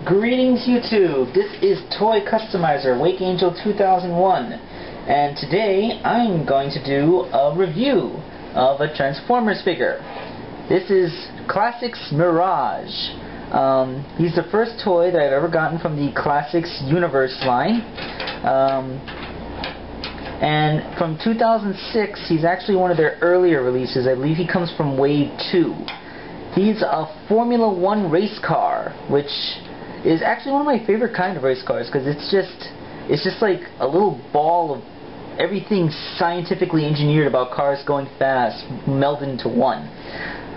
Greetings YouTube, this is Toy Customizer Wake Angel 2001, and today I'm going to do a review of a Transformers figure. This is Classics Mirage. He's the first toy that I've ever gotten from the Classics Universe line. And from 2006, he's actually one of their earlier releases. I believe he comes from Wave 2. He's a Formula 1 race car, which is actually one of my favorite kind of race cars, because it's just like a little ball of everything scientifically engineered about cars going fast melded into one.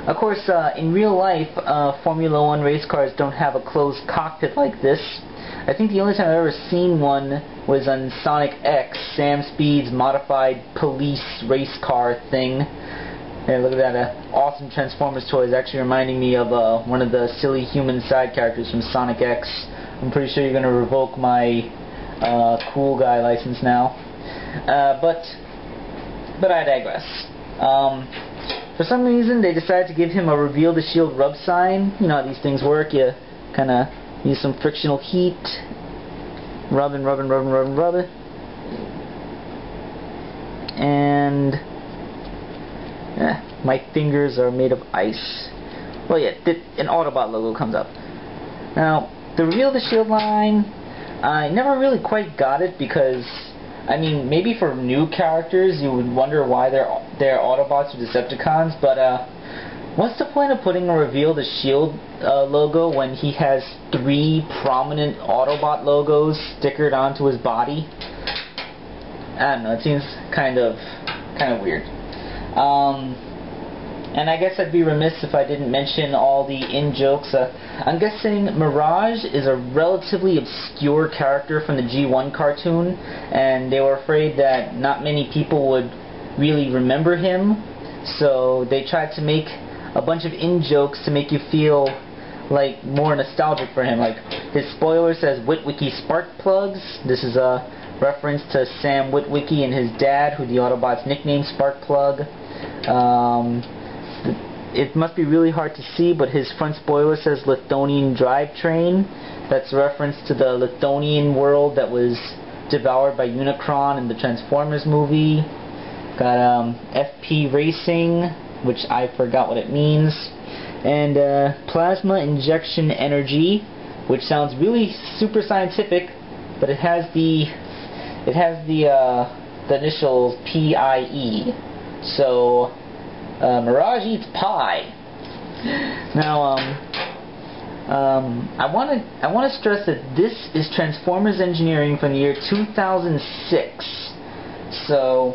Of course, in real life, Formula 1 race cars don't have a closed cockpit like this. I think the only time I've ever seen one was on Sonic X, Sam Speed's modified police race car thing. Yeah, look at that awesome Transformers toy. Is actually reminding me of one of the silly human side characters from Sonic X. I'm pretty sure you're going to revoke my cool guy license now. But I digress. For some reason, they decided to give him a Reveal the Shield rub sign. You know how these things work. You kind of use some frictional heat. Rub and rub and rub and rub and rub it. And my fingers are made of ice. Well, yeah, an Autobot logo comes up. Now, the Reveal the Shield line, I never really quite got it because, I mean, maybe for new characters you would wonder why they're Autobots or Decepticons, but what's the point of putting a Reveal the Shield logo when he has 3 prominent Autobot logos stickered onto his body? I don't know, it seems kind of weird. And I guess I'd be remiss if I didn't mention all the in-jokes. I'm guessing Mirage is a relatively obscure character from the G1 cartoon, and they were afraid that not many people would really remember him, so they tried to make a bunch of in-jokes to make you feel like more nostalgic for him. Like, his spoiler says Witwicky Spark Plugs. This is a reference to Sam Witwicky and his dad, who the Autobots nicknamed Sparkplug. It must be really hard to see, but his front spoiler says Lithonian Drivetrain. That's a reference to the Lithonian world that was devoured by Unicron in the Transformers movie. Got FP Racing, which I forgot what it means. And Plasma Injection Energy, which sounds really super scientific, but it has the initials PIE. So Mirage eats pie. Now, I want to stress that this is Transformers engineering from the year 2006. So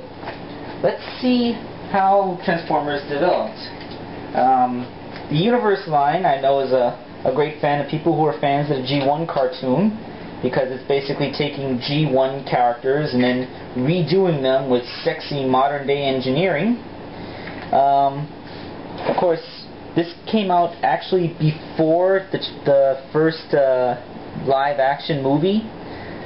let's see how Transformers developed. The Universe line, I know, is a great fan of people who are fans of the G1 cartoon, because it's basically taking G1 characters and then redoing them with sexy modern-day engineering. Of course, this came out actually before the first live-action movie,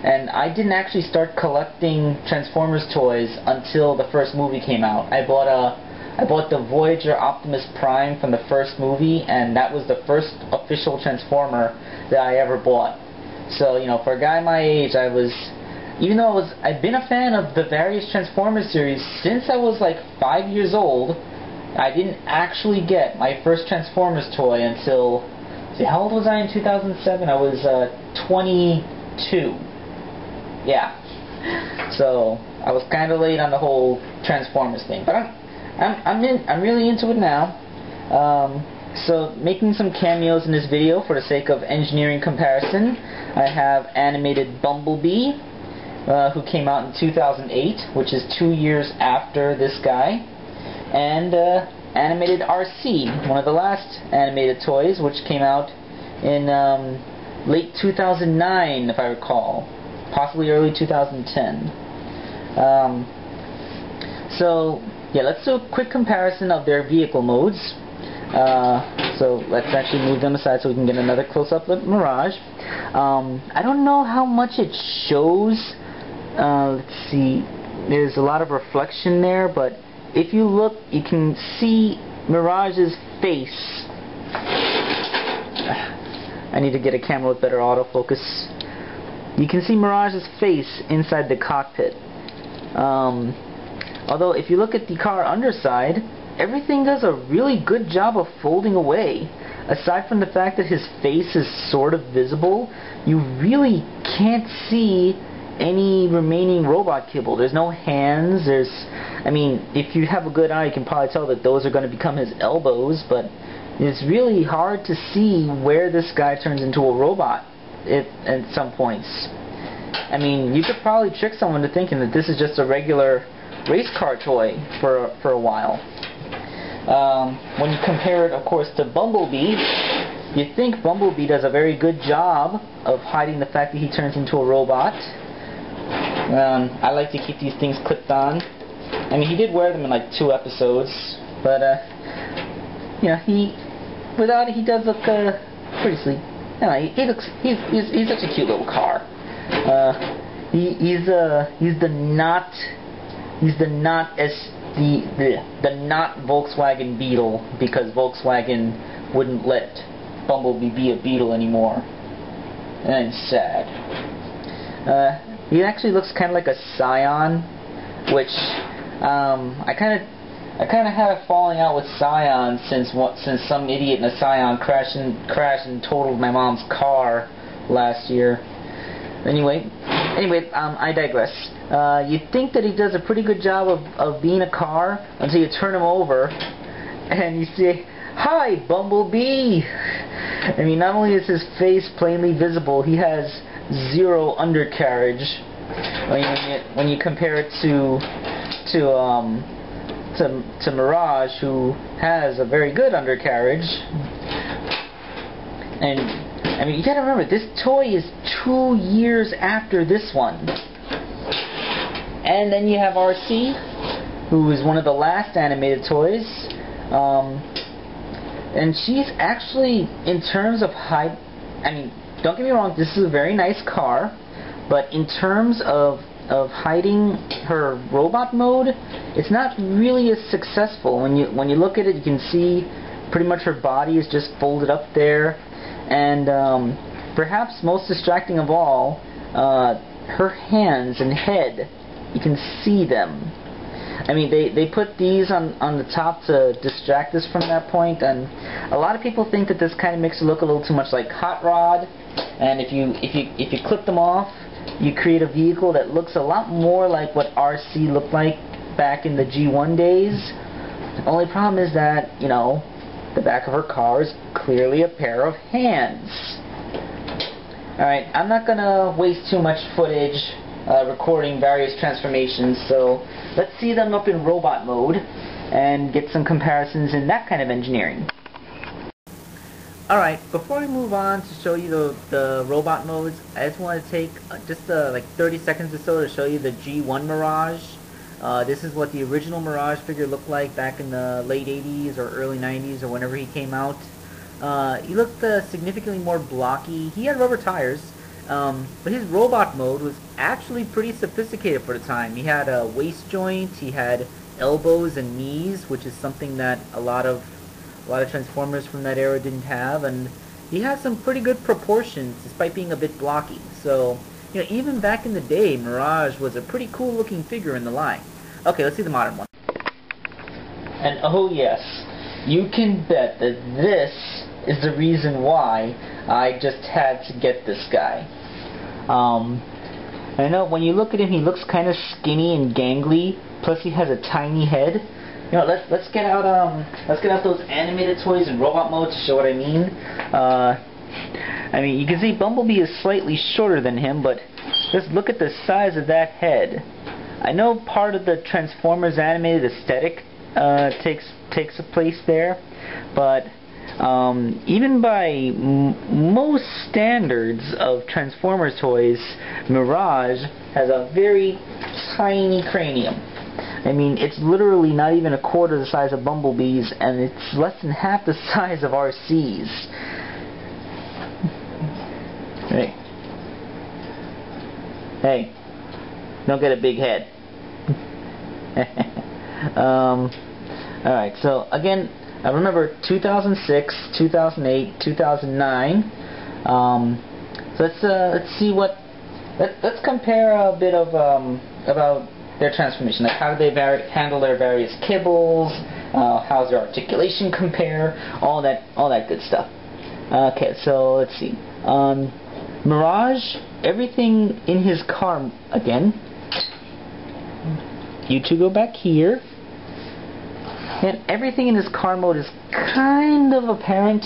and I didn't actually start collecting Transformers toys until the first movie came out. I bought the Voyager Optimus Prime from the first movie, and that was the first official Transformer that I ever bought. So, you know, for a guy my age, even though I've been a fan of the various Transformers series since I was like 5 years old, I didn't actually get my first Transformers toy until, how old was I in 2007? I was 22. Yeah. So I was kind of late on the whole Transformers thing, but I'm really into it now. So making some cameos in this video for the sake of engineering comparison, I have animated Bumblebee, who came out in 2008, which is 2 years after this guy, and animated Arcee, one of the last animated toys, which came out in late 2009, if I recall, possibly early 2010. So yeah, let's do a quick comparison of their vehicle modes. So let's actually move them aside so we can get another close-up of Mirage. I don't know how much it shows. Let's see. There's a lot of reflection there, but if you look, you can see Mirage's face. I need to get a camera with better autofocus. You can see Mirage's face inside the cockpit. Although if you look at the car underside, everything does a really good job of folding away. Aside from the fact that his face is sort of visible, you really can't see any remaining robot kibble. There's no hands. I mean, if you have a good eye, you can probably tell that those are going to become his elbows, but it's really hard to see where this guy turns into a robot at some points. I mean, you could probably trick someone to thinking that this is just a regular race car toy for a while. When you compare it, of course, to Bumblebee, you think Bumblebee does a very good job of hiding the fact that he turns into a robot. I like to keep these things clipped on. I mean, he did wear them in like 2 episodes, but you know, without it, he does look pretty sleek. You know, he's such a cute little car. He's the not Volkswagen Beetle, because Volkswagen wouldn't let Bumblebee be a Beetle anymore, and I'm sad. He actually looks kind of like a Scion, which I kind of had a falling out with Scion since some idiot in a Scion crashed and totaled my mom's car last year. Anyway, I digress. You'd think that he does a pretty good job of being a car until you turn him over and you say, "Hi, Bumblebee!" I mean, not only is his face plainly visible, he has 0 undercarriage. When you compare it to Mirage, who has a very good undercarriage. And I mean, you gotta remember, this toy is 2 years after this one. And then you have Arcee, who is one of the last animated toys. And she's actually, in terms of height, I mean, don't get me wrong, this is a very nice car, but in terms of hiding her robot mode, it's not really as successful. When you look at it, you can see pretty much her body is just folded up there, and perhaps most distracting of all, her hands and head, you can see them. I mean, they put these on the top to distract us from that point, and a lot of people think that this kind of makes it look a little too much like Hot Rod, and if you clip them off, you create a vehicle that looks a lot more like what Arcee looked like back in the G1 days. The only problem is that, you know, the back of her car is clearly a pair of hands. Alright, I'm not gonna waste too much footage recording various transformations, so let's see them up in robot mode and get some comparisons in that kind of engineering. Alright, before I move on to show you the robot modes, I just want to take just like 30 seconds or so to show you the G1 Mirage. This is what the original Mirage figure looked like back in the late 80s or early 90s or whenever he came out. He looked significantly more blocky. He had rubber tires, but his robot mode was actually pretty sophisticated for the time. He had a waist joint, he had elbows and knees, which is something that a lot of Transformers from that era didn't have, and he had some pretty good proportions despite being a bit blocky. So, you know, even back in the day, Mirage was a pretty cool looking figure in the line. Okay, let's see the modern one. And oh yes, you can bet that this is the reason why I just had to get this guy. I know when you look at him, he looks kind of skinny and gangly, plus he has a tiny head. You know, let's get out those animated toys in robot mode to show what I mean. I mean, you can see Bumblebee is slightly shorter than him, but just look at the size of that head. I know part of the Transformers animated aesthetic takes a place there, but even by most standards of Transformers toys, Mirage has a very tiny cranium. I mean, it's literally not even a quarter the size of Bumblebee's, and it's less than half the size of Arcee's. Hey, don't get a big head. Alright, so again, I remember 2006, 2008, 2009. So let's see what let's compare a bit of about their transformation. Like how do they handle their various kibbles? How's their articulation compare? All that good stuff. Okay, so let's see. Mirage, everything in his car again. You two go back here. And everything in his car mode is kind of apparent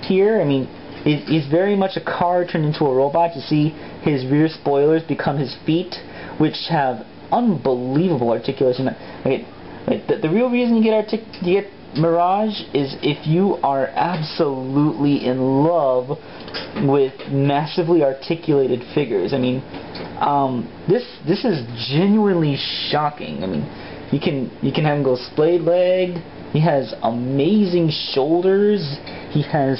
here. I mean, he's very much a car turned into a robot. You see his rear spoilers become his feet, which have unbelievable articulation. Okay, the real reason you get Mirage is if you are absolutely in love with massively articulated figures. I mean, this is genuinely shocking. I mean, you can have him go splayed-legged. He has amazing shoulders. He has,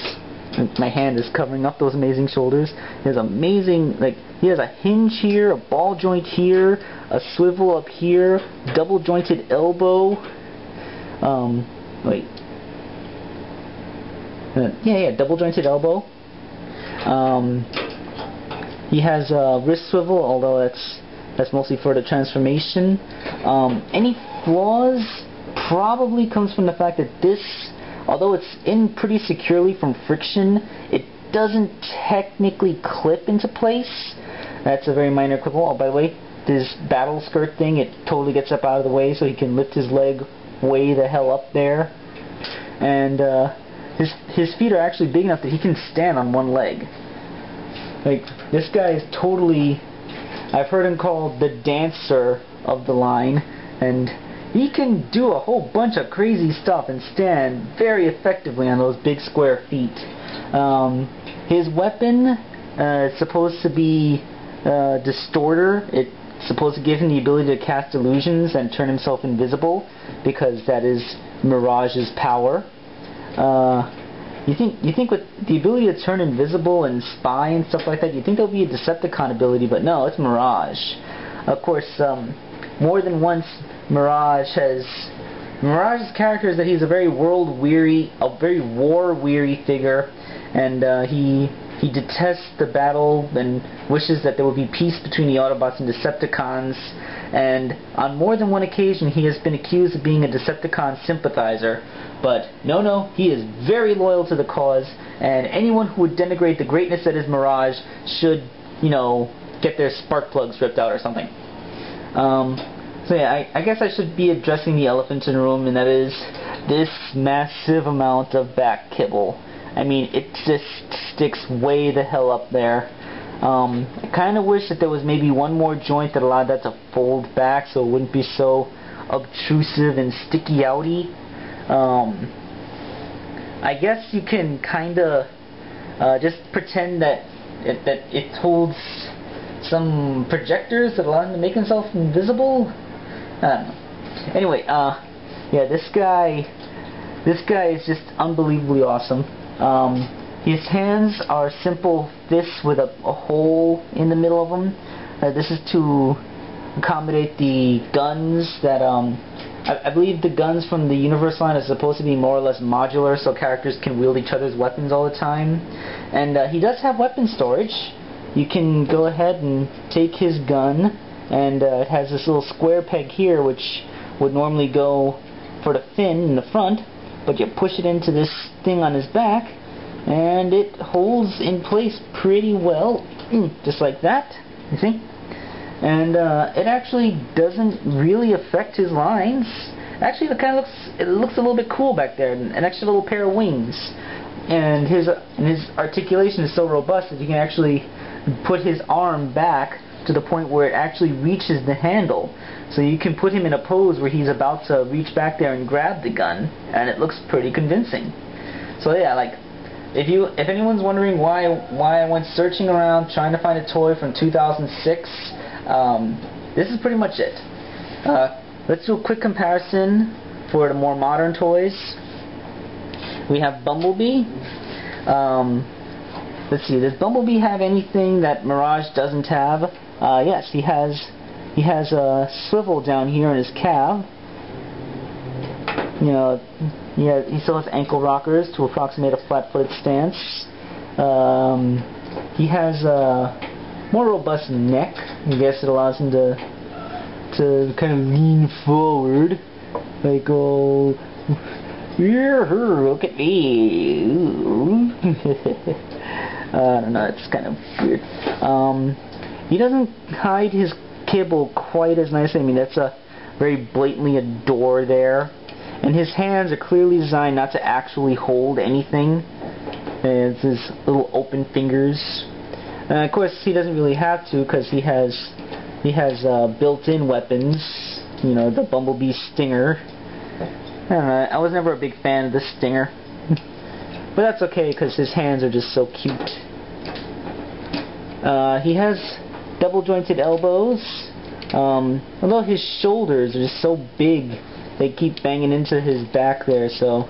my hand is covering up those amazing shoulders. He has amazing, like, he has a hinge here, a ball joint here, a swivel up here, double jointed elbow. Double jointed elbow. He has a wrist swivel, although that's mostly for the transformation. Any flaws probably comes from the fact that this, although it's in pretty securely from friction, it doesn't technically clip into place. That's a very minor quibble. Oh, by the way, this battle skirt thing, it totally gets up out of the way so he can lift his leg way the hell up there. And his feet are actually big enough that he can stand on one leg. Like, this guy is totally, I've heard him called the dancer of the line, and he can do a whole bunch of crazy stuff and stand very effectively on those big square feet. His weapon is supposed to be Distorter. It's supposed to give him the ability to cast illusions and turn himself invisible, because that is Mirage's power. You think with the ability to turn invisible and spy and stuff like that, you think there'll be a Decepticon ability, but no, it's Mirage. Of course, more than once, Mirage's character is that he's a very war-weary figure, and he detests the battle and wishes that there would be peace between the Autobots and Decepticons. And on more than one occasion, he has been accused of being a Decepticon sympathizer. But no, he is very loyal to the cause, and anyone who would denigrate the greatness that is Mirage should, get their spark plugs ripped out or something. So yeah, I guess I should be addressing the elephant in the room, and that is this massive amount of back kibble. I mean, it just sticks way the hell up there. I kind of wish that there was maybe one more joint that allowed that to fold back so it wouldn't be so obtrusive and sticky-outy. I guess you can kind of just pretend that it holds some projectors that allow him to make himself invisible. I don't know. Anyway, yeah, this guy is just unbelievably awesome. His hands are simple fists with a hole in the middle of them. This is to accommodate the guns that I believe the guns from the Universe line are supposed to be more or less modular, so characters can wield each other's weapons all the time. And he does have weapon storage. You can go ahead and take his gun, and it has this little square peg here, which would normally go for the fin in the front, but you push it into this thing on his back, and it holds in place pretty well, just like that, you see? And it actually doesn't really affect his lines. Actually, it looks a little bit cool back there, an extra little pair of wings. And his articulation is so robust that you can actually put his arm back to the point where it actually reaches the handle. So you can put him in a pose where he's about to reach back there and grab the gun, and it looks pretty convincing. So yeah, like, if anyone's wondering why I went searching around trying to find a toy from 2006, this is pretty much it. Let's do a quick comparison for the more modern toys. We have Bumblebee. Let's see, does Bumblebee have anything that Mirage doesn't have? Yes, he has a swivel down here in his calf. He still has ankle rockers to approximate a flat-footed stance. He has a more robust neck. I guess it allows him to kind of lean forward, like, oh, yeah, look at me. I don't know, it's kind of weird. He doesn't hide his kibble quite as nicely. I mean, that's a very blatantly a door there. And his hands are clearly designed not to actually hold anything. It's his little open fingers. And of course, he doesn't really have to, because he has built-in weapons. You know, the Bumblebee stinger. I was never a big fan of the stinger. But that's okay, because his hands are just so cute. He has double-jointed elbows. Although his shoulders are just so big, they keep banging into his back there, so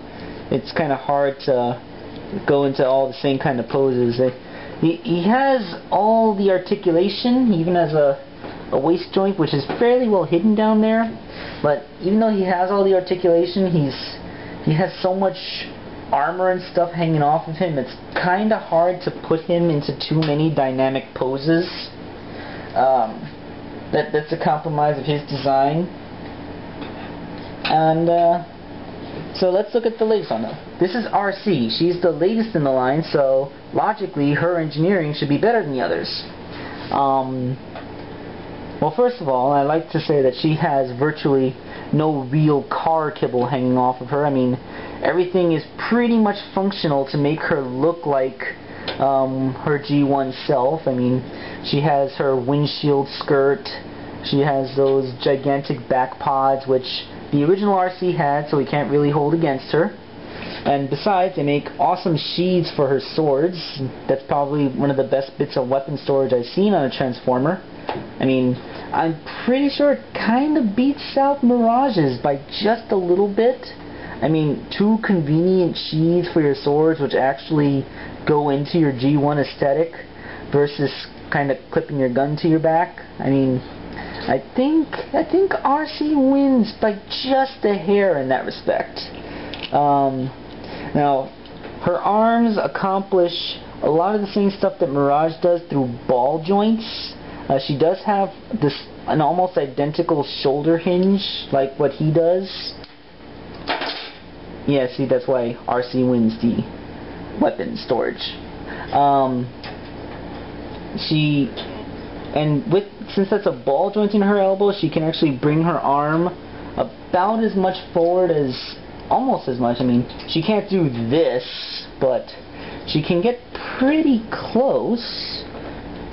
it's kind of hard to go into all the same kind of poses. He has all the articulation. He even has a waist joint, which is fairly well hidden down there. But even though he has all the articulation, he has so much armor and stuff hanging off of him, it's kind of hard to put him into too many dynamic poses. That's a compromise of his design. And so let's look at the latest on them. This is Arcee. She's the latest in the line, so logically her engineering should be better than the others. Well, first of all, I like to say that she has virtually no real car kibble hanging off of her. I mean, everything is pretty much functional to make her look like her G1 self. I mean, she has her windshield skirt. She has those gigantic back pods, which the original Arcee had, so we can't really hold against her. And besides, they make awesome sheaths for her swords. That's probably one of the best bits of weapon storage I've seen on a Transformer. I mean, I'm pretty sure it kind of beats out Mirage's by just a little bit. I mean, two convenient sheaths for your swords, which actually go into your G1 aesthetic, versus kind of clipping your gun to your back. I mean, I think Arcee wins by just a hair in that respect. Now, her arms accomplish a lot of the same stuff that Mirage does through ball joints. She does have an almost identical shoulder hinge like what he does. Yeah, see, that's why Arcee wins the weapon storage. Since that's a ball joint in her elbow, she can actually bring her arm about as much forward as, almost as much. I mean, she can't do this, but she can get pretty close.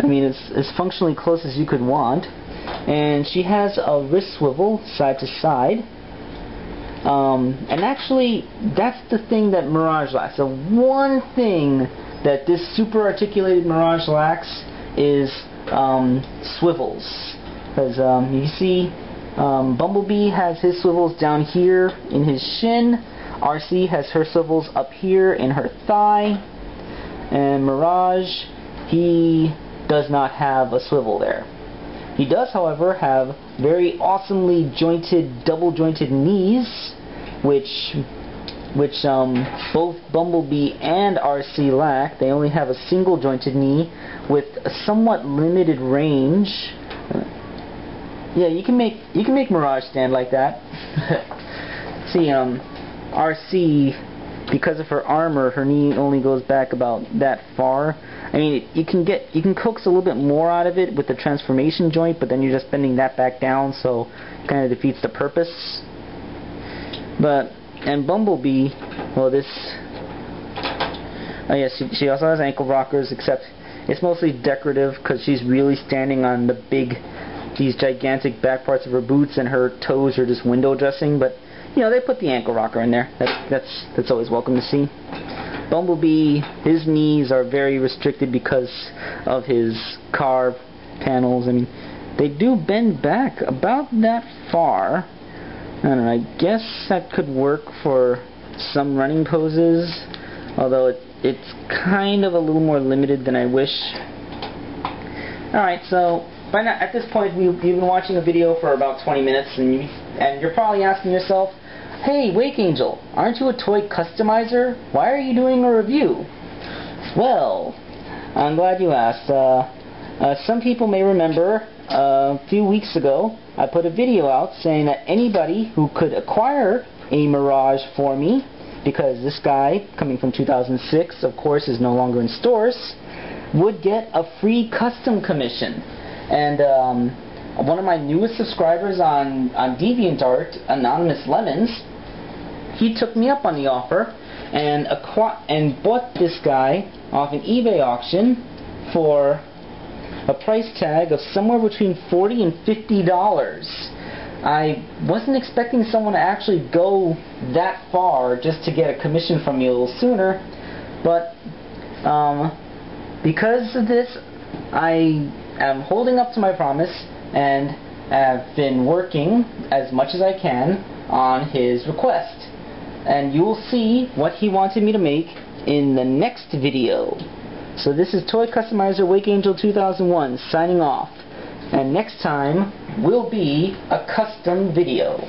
I mean, it's as functionally close as you could want. And she has a wrist swivel side to side. And actually, that's the thing that Mirage lacks. The one thing that this super articulated Mirage lacks is swivels. Because you see, Bumblebee has his swivels down here in his shin. Arcee has her swivels up here in her thigh. And Mirage, he does not have a swivel there. He does, however, have very awesomely jointed, double-jointed knees, which both Bumblebee and Arcee lack. They only have a single-jointed knee with a somewhat limited range. Yeah, you can make Mirage stand like that. See, Arcee, because of her armor, her knee only goes back about that far. I mean, you can coax a little bit more out of it with the transformation joint, but then you're just bending that back down, so it kind of defeats the purpose. And Bumblebee, well, yes, she also has ankle rockers, except it's mostly decorative because she's really standing on these gigantic back parts of her boots, and her toes are just window dressing. But you know, they put the ankle rocker in there. That's always welcome to see. Bumblebee, his knees are very restricted because of his car panels. I mean, they do bend back about that far. I don't know, I guess that could work for some running poses, although it's kind of a little more limited than I wish. Alright, so by now, at this point, you've been watching a video for about 20 minutes, and you're probably asking yourself, hey, Wake Angel, aren't you a toy customizer? Why are you doing a review? Well, I'm glad you asked. Some people may remember a few weeks ago I put a video out saying that anybody who could acquire a Mirage for me, because this guy, coming from 2006, of course, is no longer in stores, would get a free custom commission. And one of my newest subscribers on DeviantArt, Anonymous Lemons, he took me up on the offer and bought this guy off an eBay auction for a price tag of somewhere between $40 and $50. I wasn't expecting someone to actually go that far just to get a commission from me a little sooner, but because of this, I am holding up to my promise and have been working as much as I can on his request. And you will see what he wanted me to make in the next video. So this is Toy Customizer Wake Angel 2001 signing off. And next time will be a custom video.